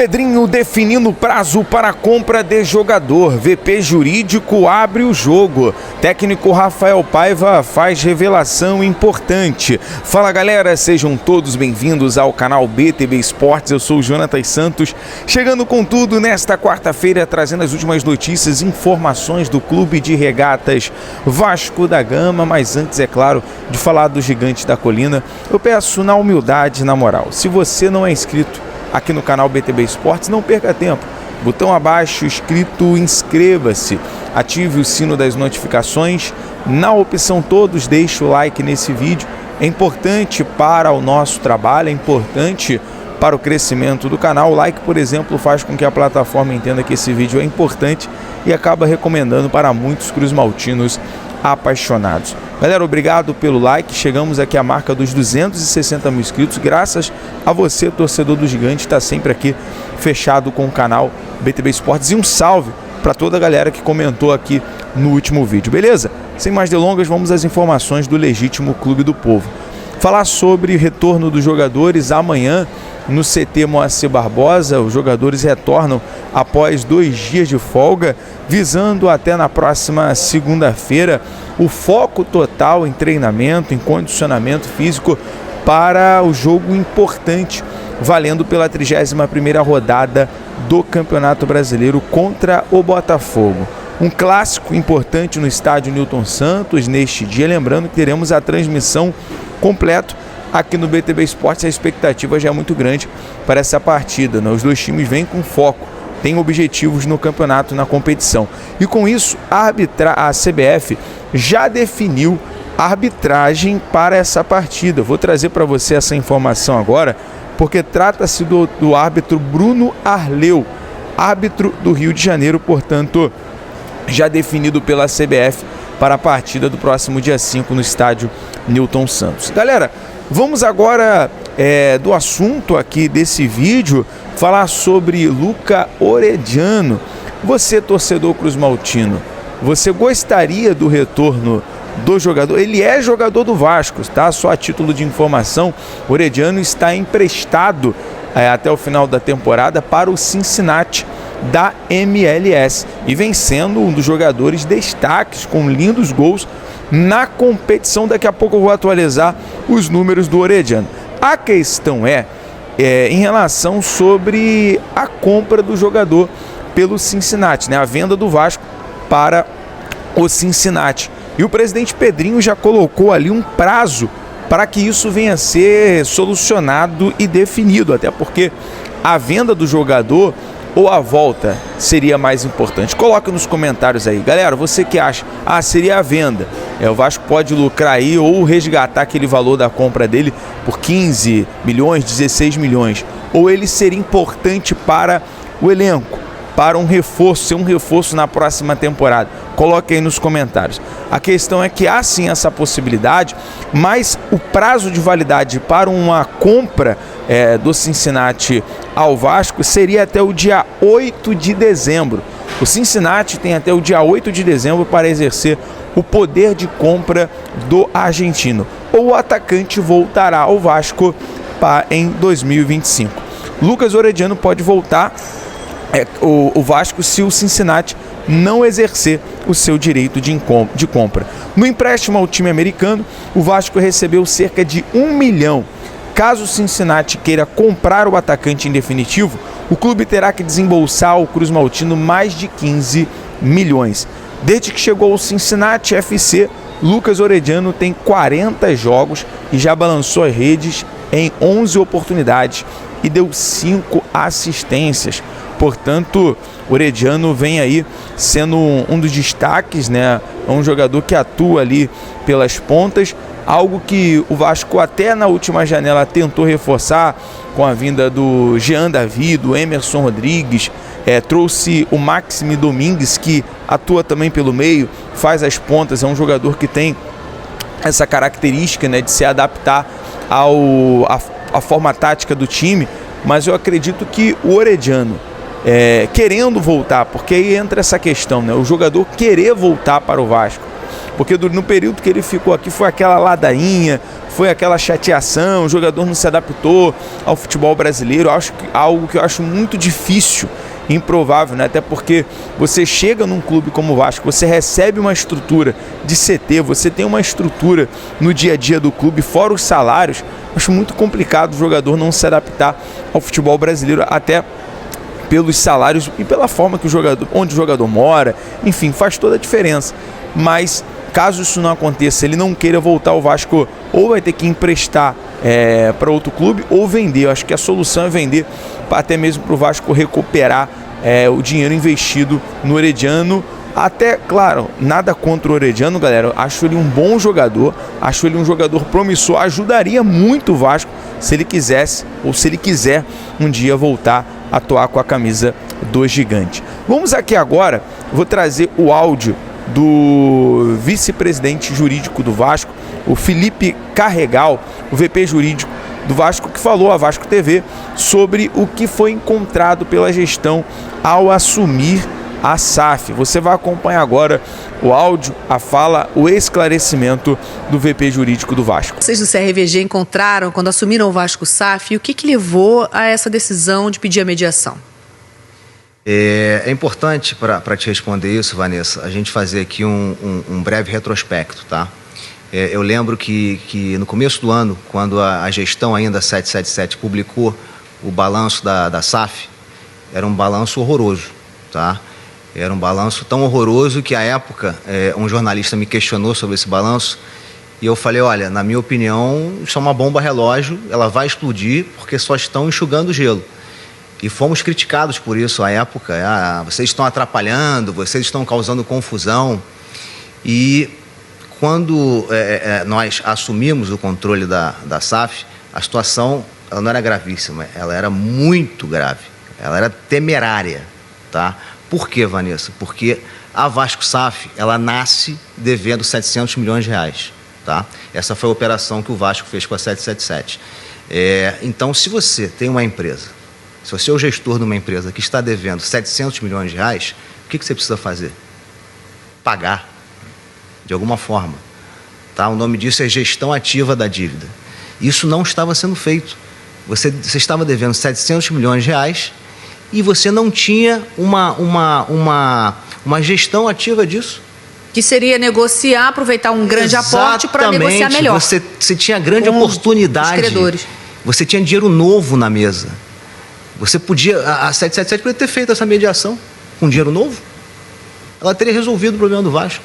Pedrinho definindo prazo para a compra de jogador. VP jurídico abre o jogo. Técnico Rafael Paiva faz revelação importante. Fala galera, sejam todos bem-vindos ao canal BTB Esportes. Eu sou o Jonatas Santos, chegando com tudo nesta quarta-feira, trazendo as últimas notícias e informações do Clube de Regatas Vasco da Gama. Mas antes, é claro, de falar do Gigante da Colina, eu peço na humildade, na moral, se você não é inscrito aqui no canal BTB Esportes, não perca tempo. Botão abaixo escrito inscreva-se, ative o sino das notificações, na opção todos deixe o like nesse vídeo, é importante para o nosso trabalho, é importante para o crescimento do canal. O like, por exemplo, faz com que a plataforma entenda que esse vídeo é importante e acaba recomendando para muitos cruzmaltinos apaixonados. Galera, obrigado pelo like. Chegamos aqui à marca dos 260 mil inscritos, graças a você, torcedor do Gigante, está sempre aqui fechado com o canal BTB Esportes. E um salve para toda a galera que comentou aqui no último vídeo, beleza? Sem mais delongas, vamos às informações do legítimo Clube do Povo. Falar sobre o retorno dos jogadores amanhã no CT Moacir Barbosa. Os jogadores retornam após 2 dias de folga, visando até na próxima segunda-feira o foco total em treinamento, em condicionamento físico para o jogo importante, valendo pela 31ª rodada do Campeonato Brasileiro contra o Botafogo. Um clássico importante no estádio Newton Santos neste dia, lembrando que teremos a transmissão completa aqui no BTB Esportes. A expectativa já é muito grande para essa partida, né? Os dois times vêm com foco, têm objetivos no campeonato, na competição. E com isso, a CBF já definiu a arbitragem para essa partida. Vou trazer para você essa informação agora, porque trata-se do árbitro Bruno Arleu, árbitro do Rio de Janeiro, portanto, já definido pela CBF para a partida do próximo dia 5 no estádio Newton Santos. Galera, vamos agora do assunto aqui desse vídeo, falar sobre Luca Orediano. Você, torcedor cruzmaltino, você gostaria do retorno do jogador? Ele é jogador do Vasco, tá? Só a título de informação, Orediano está emprestado até o final da temporada para o Cincinnati da MLS e vem sendo um dos jogadores destaques, com lindos gols na competição. Daqui a pouco eu vou atualizar os números do Orediano. A questão é em relação sobre a compra do jogador pelo Cincinnati, né? A venda do Vasco para o Cincinnati. E o presidente Pedrinho já colocou ali um prazo para que isso venha a ser solucionado e definido, até porque a venda do jogador ou a volta seria mais importante? Coloca nos comentários aí. Galera, você que acha, seria a venda. O Vasco pode lucrar aí ou resgatar aquele valor da compra dele por 15 milhões, 16 milhões. Ou ele seria importante para o elenco, para um reforço, ser um reforço na próxima temporada. Coloque aí nos comentários. A questão é que há sim essa possibilidade, mas o prazo de validade para uma compra do Cincinnati ao Vasco seria até o dia 8 de dezembro. O Cincinnati tem até o dia 8 de dezembro para exercer o poder de compra do argentino. Ou o atacante voltará ao Vasco em 2025. Lucas Orediano pode voltar o Vasco se o Cincinnati não exercer o seu direito de compra. No empréstimo ao time americano, o Vasco recebeu cerca de 1 milhão. Caso o Cincinnati queira comprar o atacante em definitivo, o clube terá que desembolsar ao cruzmaltino mais de 15 milhões. Desde que chegou ao Cincinnati FC, Lucas Orediano tem 40 jogos e já balançou as redes em 11 oportunidades e deu 5 assistências. Portanto, o Orediano vem aí sendo um dos destaques, né? É um jogador que atua ali pelas pontas, algo que o Vasco até na última janela tentou reforçar com a vinda do Jean Davi, do Emerson Rodrigues, trouxe o Maxime Domingues, que atua também pelo meio, faz as pontas, é um jogador que tem essa característica, né, de se adaptar à forma tática do time. Mas eu acredito que o Orediano, querendo voltar, porque aí entra essa questão, né? O jogador querer voltar para o Vasco. porque no período que ele ficou aqui foi aquela ladainha, foi aquela chateação, o jogador não se adaptou ao futebol brasileiro, algo que eu acho muito difícil, improvável, né? Até porque você chega num clube como o Vasco, você recebe uma estrutura de CT, você tem uma estrutura no dia a dia do clube, fora os salários. Acho muito complicado o jogador não se adaptar ao futebol brasileiro, até pelos salários e pela forma que onde o jogador mora, enfim, faz toda a diferença. Mas caso isso não aconteça, ele não queira voltar ao Vasco, ou vai ter que emprestar para outro clube ou vender. Eu acho que a solução é vender, até mesmo para o Vasco recuperar o dinheiro investido no Herediano. Até, claro, nada contra o Herediano, galera. Acho ele um bom jogador, acho ele um jogador promissor, ajudaria muito o Vasco se ele quisesse, ou se ele quiser um dia voltar a atuar com a camisa do Gigante. Vamos aqui agora, vou trazer o áudio do vice-presidente jurídico do Vasco, o Felipe Carregal, o VP jurídico do Vasco, que falou à Vasco TV sobre o que foi encontrado pela gestão ao assumir a SAF. Você vai acompanhar agora o áudio, a fala, o esclarecimento do VP jurídico do Vasco. Vocês do CRVG encontraram quando assumiram o Vasco SAF e o que levou a essa decisão de pedir a mediação? É importante, para te responder isso, Vanessa, a gente fazer aqui um breve retrospecto, tá? Eu lembro que no começo do ano, quando a gestão ainda 777 publicou o balanço da SAF, era um balanço horroroso, tá? Era um balanço tão horroroso que, à época, um jornalista me questionou sobre esse balanço e eu falei, olha, na minha opinião, isso é uma bomba relógio, ela vai explodir porque só estão enxugando gelo. E fomos criticados por isso à época. Vocês estão atrapalhando, vocês estão causando confusão. E quando nós assumimos o controle da SAF, a situação ela não era gravíssima, ela era muito grave, ela era temerária, tá? Por quê, Vanessa? Porque a Vasco SAF, ela nasce devendo 700 milhões de reais, tá? Essa foi a operação que o Vasco fez com a 777. Então, se você tem uma empresa, se você é o gestor de uma empresa que está devendo 700 milhões de reais, o que você precisa fazer? Pagar, de alguma forma, tá? O nome disso é gestão ativa da dívida. Isso não estava sendo feito. Você estava devendo 700 milhões de reais e você não tinha uma gestão ativa disso. Que seria negociar, aproveitar um grande aporte para negociar melhor. Você tinha grande oportunidade. Os credores. Você tinha dinheiro novo na mesa. Você podia, a 777 podia ter feito essa mediação com dinheiro novo. Ela teria resolvido o problema do Vasco.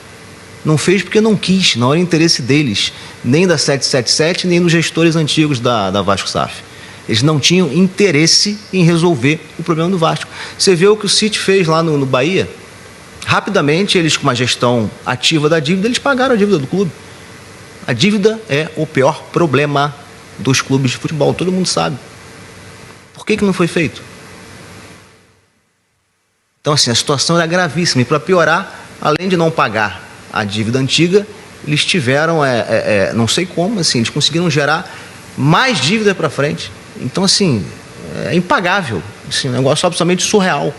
Não fez porque não quis, não era interesse deles, nem da 777, nem dos gestores antigos da Vasco SAF. Eles não tinham interesse em resolver o problema do Vasco. Você vê o que o City fez lá no Bahia. Rapidamente, eles, com uma gestão ativa da dívida, eles pagaram a dívida do clube. A dívida é o pior problema dos clubes de futebol, todo mundo sabe. Por que não foi feito? Então, assim, a situação era gravíssima. E para piorar, além de não pagar a dívida antiga, eles tiveram, não sei como, assim, eles conseguiram gerar mais dívida para frente. Então, assim, é impagável. Assim, um negócio absolutamente surreal.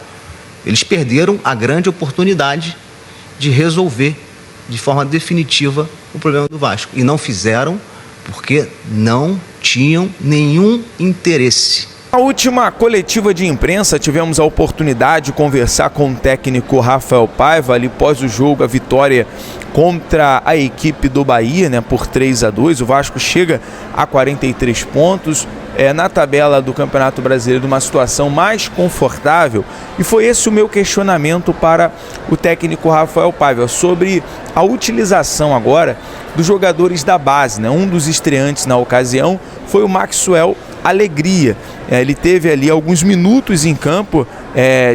Eles perderam a grande oportunidade de resolver de forma definitiva o problema do Vasco. E não fizeram porque não tinham nenhum interesse. Na última coletiva de imprensa, tivemos a oportunidade de conversar com o técnico Rafael Paiva, ali pós o jogo, a vitória contra a equipe do Bahia, né, por 3-2. O Vasco chega a 43 pontos, na tabela do Campeonato Brasileiro, numa situação mais confortável. E foi esse o meu questionamento para o técnico Rafael Paiva, sobre a utilização agora dos jogadores da base, né? Um dos estreantes na ocasião foi o Maxwell Alegria. Ele teve ali alguns minutos em campo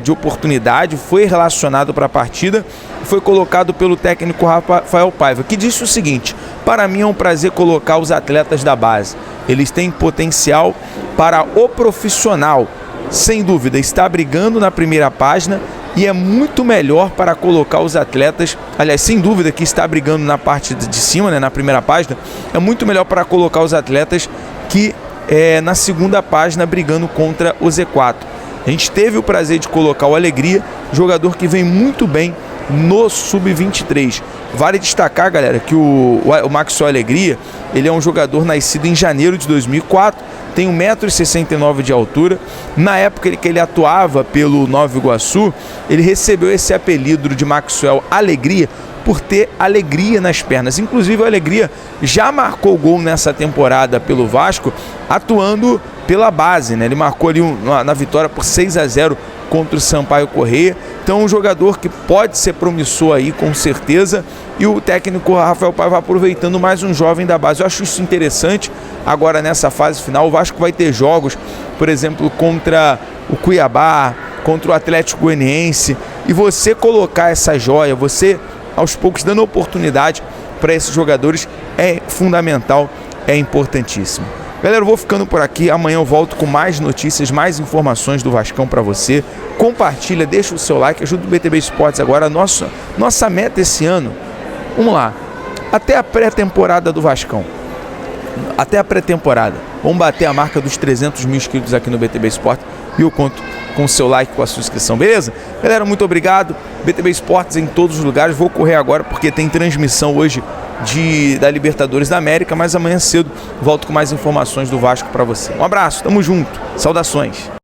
de oportunidade, foi relacionado para a partida, foi colocado pelo técnico Rafael Paiva, que disse o seguinte: para mim é um prazer colocar os atletas da base, eles têm potencial para o profissional, sem dúvida, está brigando na primeira página e é muito melhor para colocar os atletas, aliás, sem dúvida que está brigando na parte de cima, né, na primeira página, é muito melhor para colocar os atletas que na segunda página brigando contra o Z4. A gente teve o prazer de colocar o Alegria, jogador que vem muito bem no Sub-23. Vale destacar, galera, que o Maxwell Alegria, ele é um jogador nascido em janeiro de 2004, tem 1,69 m de altura. Na época que ele atuava pelo Nova Iguaçu, ele recebeu esse apelido de Maxwell Alegria por ter alegria nas pernas. Inclusive, o Alegria já marcou gol nessa temporada pelo Vasco, atuando pela base, né? Ele marcou ali na vitória por 6-0 contra o Sampaio Corrêa. Então, um jogador que pode ser promissor aí, com certeza. E o técnico Rafael Paiva aproveitando mais um jovem da base. Eu acho isso interessante. Agora, nessa fase final, o Vasco vai ter jogos, por exemplo, contra o Cuiabá, contra o Atlético Goianiense. E você colocar essa joia, você aos poucos dando oportunidade para esses jogadores, é fundamental, é importantíssimo. Galera, eu vou ficando por aqui. Amanhã eu volto com mais notícias, mais informações do Vascão para você. Compartilha, deixa o seu like, ajuda o BTB Esportes agora. Nossa meta esse ano, vamos lá, até a pré-temporada do Vascão. Até a pré-temporada. Vamos bater a marca dos 300 mil inscritos aqui no BTB Esportes. E eu conto com o seu like, com a sua inscrição, beleza? Galera, muito obrigado. BTB Esportes em todos os lugares. Vou correr agora porque tem transmissão hoje da Libertadores da América, mas amanhã cedo volto com mais informações do Vasco para você. Um abraço, tamo junto, saudações.